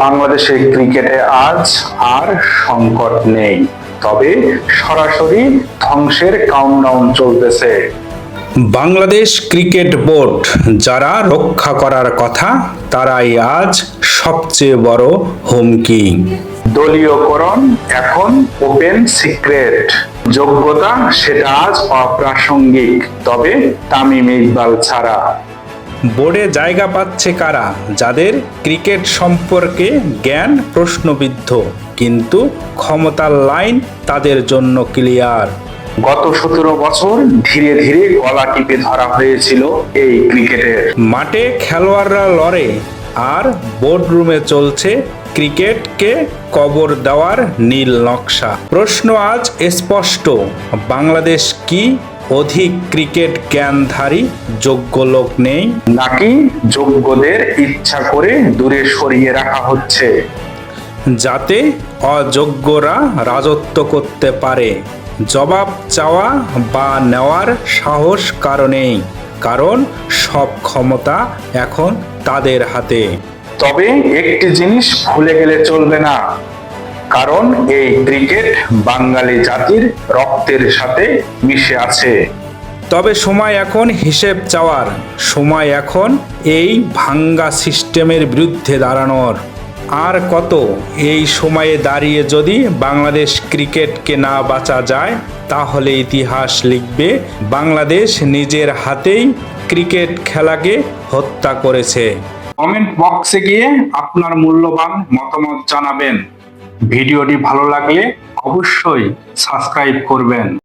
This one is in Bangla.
বাংলাদেশে ক্রিকেটে আজ আর সংকট নেই, তবে সরাসরি ধ্বংসের কাউন্টডাউন চলতেছে। বাংলাদেশ ক্রিকেট বোর্ড যারা রক্ষা করার কথা তারাই আজ সবচেয়ে বড় হুমকি। দলীয়করণ এখন ওপেন সিক্রেট, যোগ্যতা সেটা আজ অপ্রাসঙ্গিক, তবে তামিম ইকবাল ছাড়া। বোর্ডে জায়গা পাচ্ছে কারা? যাদের ক্রিকেট সম্পর্কে জ্ঞান প্রশ্নবিদ্ধ, কিন্তু ক্ষমতার লাইন তাদের জন্য ক্লিয়ার। গত 17 বছর ধীরে ধীরে গলা টিপে ধরা হয়েছিল এই ক্রিকেটের। মাঠে খেলোয়াড়রা লড়ে, আর বোর্ডরুমে চলছে ক্রিকেটকে কবর দেওয়ার নীল নকশা। প্রশ্ন আজ স্পষ্ট, বাংলাদেশ কি অধিক ক্রিকেট জ্ঞানধারী যোগ্য লোক নেই, নাকি যোগ্যদের ইচ্ছা করে দূরে সরিয়ে রাখা হচ্ছে যাতে অযোগ্যরা রাজত্ব করতে পারে? জবাব চাওয়া বা নেওয়ার সাহস কারণেই, কারণ সব ক্ষমতা এখন তাদের হাতে। তবে একটি জিনিস ভুলে গেলে চলবে না, কারণ এই ক্রিকেট বাঙালি জাতির রক্তের সাথে মিশে আছে। তবে সময় এখন হিসেব চাওয়ার, সময় এখন এই ভাঙ্গা সিস্টেমের বিরুদ্ধে দাঁড়ানোর। আর কত এই সময়ে দাঁড়িয়ে যদি বাংলাদেশ ক্রিকেটকে না বাঁচা যায়, তাহলে ইতিহাস লিখবে বাংলাদেশ নিজের হাতেই ক্রিকেট খেলাকে হত্যা করেছে। কমেন্ট বক্সে গিয়ে আপনার মূল্যবান মতামত জানাবেন। ভিডিওটি ভালো লাগলে অবশ্যই সাবস্ক্রাইব করবেন।